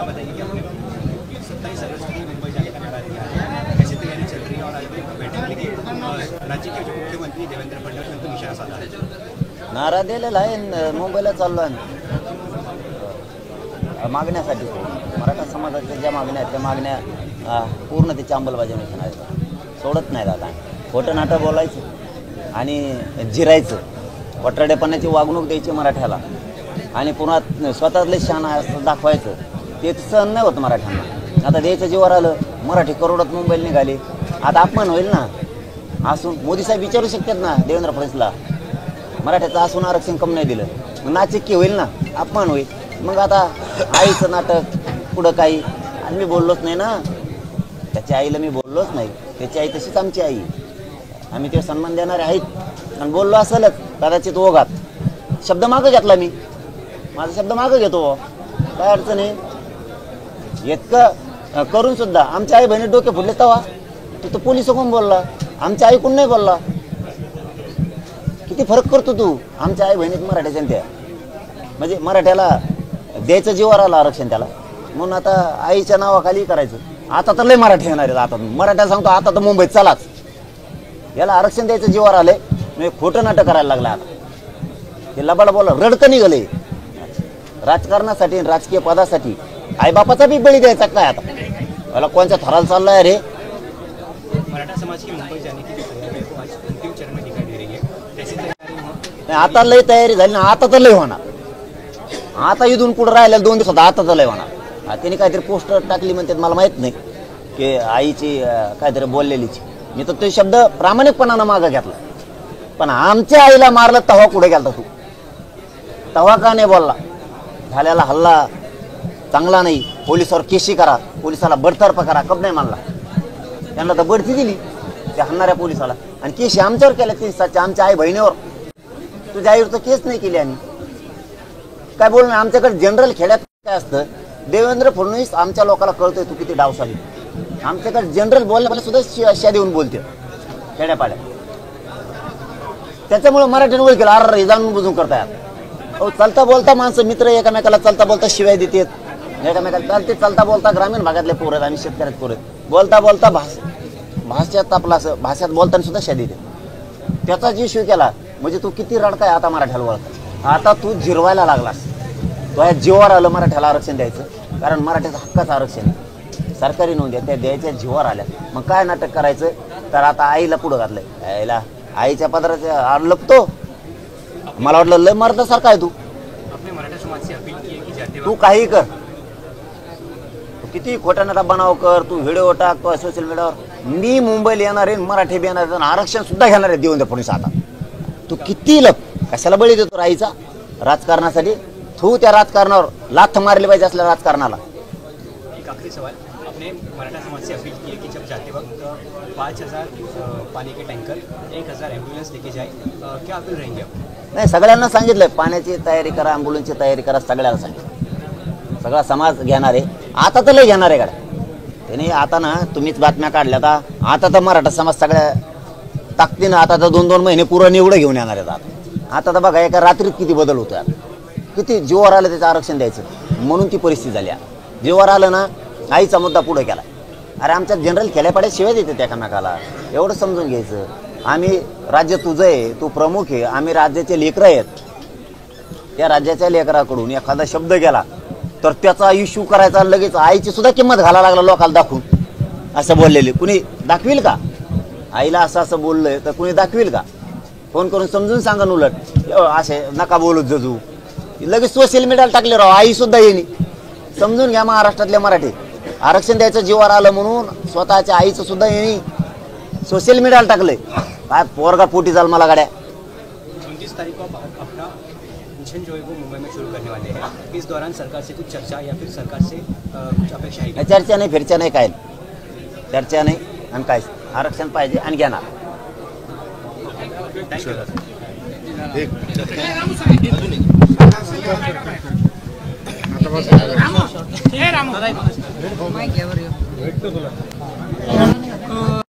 क्या बताइए कि आपने 27 अगस्त को मुंबई जाने का नारा दिया है, कैसी तैयारी चल रही है और आज भी बैठक में राज्य के जो मुख्यमंत्री देवेंद्र फडणवीस ने उनको निशाना साधा है? नारा दिलेला आहे, मुंबईला चाललो आहे मागण्यासाठी. मराठा समाजाच्या ज्या मागण्या आहेत त्या मागण्या पूर्ण त्याची अंमलबजावणी करणार, सोडत नाही दादा. खोटं नाटं बोलायचं आणि जिरायचं, वटरडेपणाची वागणूक द्यायची मराठ्याला आणि पुन्हा स्वतःतले शहाणा दाखवायचं, ते सहन नाही होत मराठ्यांना. आता द्यायचं जीवावर आलं, मराठी करोडात मुंबईला निघाले, आता अपमान होईल ना. असून मोदी साहेब विचारू शकतात ना देवेंद्र फडणवीसला, मराठ्याचं असून आरक्षण कमी नाही दिलं, मग नाचिक्की होईल ना, अपमान होईल. मग आता आईचं नाटक पुढं काही, आणि मी बोललोच नाही ना, त्याच्या आईला मी बोललोच नाही. त्याची आई तशीच आमची आई, आम्ही ते सन्मान देणारे आहेत. आणि बोललो असेलच कदाचित ओघात, शब्द मागं घेतला मी, माझा शब्द मागं घेतो, काय अडचण आहे. इतकं करून सुद्धा आमच्या आई बहिणी डोके फुटले तवा तू तर पोलिस कोण बोलला, आमच्या आई कोण नाही बोलला. किती फरक करतो तू. आमच्या आई बहिणीत मराठ्याच्या त्या, म्हणजे मराठ्याला द्यायचं जीवावर आलं आरक्षण त्याला, म्हणून आता आईच्या नावाखाली करायचं. आता तर लय मराठी येणार आहेत. आता मराठ्याला सांगतो आता तर मुंबईत चलाच, याला आरक्षण द्यायचं जीवावर आलंय, म्हणजे खोटं नाटक करायला लागलं. आता ते लबाड बोला रडकं निघाले राजकारणासाठी, राजकीय पदासाठी. आईबापाचा बी बळी द्यायचा काय आता, मला कोणत्या थराला चाललाय रे. मराठा समाज की मुंबई जाने की तैयारी है वो आज अंतिम चरण में दिखाई दे रही है, कैसी तैयारी? आता लय तयारी झाली ना, आता तर लय होणार. आता इथून पुढे राहिलेल्या 2 दिवसात आता तर लय होणार. त्यांनी काहीतरी पोस्टर टाकली म्हणतात, मला माहित नाही की आईची काहीतरी बोललेलीची. मी तर ते शब्द प्रामाणिकपणानं मागं घेतला. पण आमच्या आईला मारलं तव्हा कुठे गेलता तू, तव्हा का नाही बोलला. झालेला हल्ला चांगला नाही, पोलिसावर केशी करा, पोलिसाला बडतर्फ करा, कब नाही मानला. त्यांना तर बढती दिली त्या हणणाऱ्या पोलिसाला, आणि केशी आमच्यावर केल्या 3 आमच्या आई बहिणीवर. तुझ्या आईवर तर केस नाही केली. आणि काय बोलणं, आमच्याकडे जनरल खेड्यात काय असतं, देवेंद्र फडणवीस आमच्या लोकांना कळतोय तू किती डावसाली. आमच्याकडे जनरल बोलण्याला सुद्धा शा देऊन बोलते खेड्यापाड्यात. त्याच्यामुळे मराठीने ओळख केला, अरे जाणून बुजून करताय. चालता बोलता माणसं मित्र एकमेकाला चालता बोलता शिवाय देतात, एकमेकाला चालते चालता बोलता. ग्रामीण भागातले पोरं आहेत, आम्ही शेतकऱ्यात पोरं आहेत, बोलता बोलता भाषेत आपला असं भाषेत बोलताना सुद्धा शा देते. त्याचा जी इश्यू केला म्हणजे तू किती रडकाय आता मराठ्याला वळता. आता तू जिरवायला लागलास, तो या जीवावर आलं मराठ्याला आरक्षण द्यायचं, कारण मराठ्याचं हक्काचं आरक्षण आहे, सरकारी नोंद आहे, त्या द्यायच्या जीवावर आल्या. मग काय नाटक करायचं, तर आता आईला पुढं घातलंय. आईला आईच्या पदराच्या लपतो, मला वाटलं लय मर्दासारखा आहे तू. तू काही कर, किती खोटा नाटा बनाव कर, तू व्हिडिओ टाक, तो सोशल मीडियावर. मी मुंबईला येणार आहे, मराठी बी येणार आहे, आरक्षण सुद्धा घेणार आहे देवेंद्र फडणवीस. आता तू किती लप कशाला बळी देतो राईचा राजकारणासाठी. तू त्या राजकारणावर लाथ मारली पाहिजे असल्या राजकारणाला. एक आखिरी सवाल, आपने मराठा समाज से अपील की है कि जब जाते वक्त 5000 पानी के टैंकर, 1000 एम्बुलेंस लेके जाए, क्या अपील रहेंगे आप? नाही, सगळ्यांना सांगितलंय पाण्याची तयारी करा, ॲम्ब्युलन्सची तयारी करा, सगळ्याला सांगितलं. सगळा समाज घेणार आहे. आता तर लय घेणार आहे गाड्या त्याने. आता ना तुम्हीच बातम्या काढल्या, आता तर मराठा समाज सगळ्या ताकदीनं आता तर 2-2 महिने पुरं निवडं घेऊन येणार आहेत. आता तर बघा एका रात्रीत किती बदल होतो. आता किती जीवावर आलं त्याचं आरक्षण द्यायचं, म्हणून ती परिस्थिती झाली. जीवावर आलं ना, आईचा मुद्दा पुढे केला. अरे आमच्या जनरल खेड्यापाड्यात शिवाय देते त्या नाकाला, एवढं समजून घ्यायचं. आम्ही राज्य तुझं आहे, तू प्रमुख आहे, आम्ही राज्याचे लेकरं आहेत. त्या राज्याच्या लेकराकडून एखादा शब्द गेला तर त्याचा इश्यू करायचा, लगेच आईची सुद्धा किंमत घालायला लागला लोकांना दाखवून. असं बोललेले कुणी दाखविल का, आईला असं असं बोललंय तर कुणी दाखविल का. फोन करून समजून सांगा, उलट असे नका बोलू जजू. लगेच सोशल मीडियाला टाकले राव, आई सुद्धा येईनी. समजून घ्या महाराष्ट्रातले मराठी, आरक्षण द्यायचं जीवावर आलं म्हणून स्वतःच्या आईचं सुद्धा येईनी सोशल मीडियाला टाकलंय. काय पोरगा पोटी चाल मला गाड्या. 29 तारीख को अपना मिशन जो है वो मुंबई में शुरू करने वाले हैं. इस दौरान सरकार से कुछ चर्चा या फिर सरकार से कुछ अपेक्षा है? चर्चा नाही, फिरच्या नाही, काय चर्चा नाही आणि काय. आरक्षण पाहिजे आणि घेणार. थँक्यू.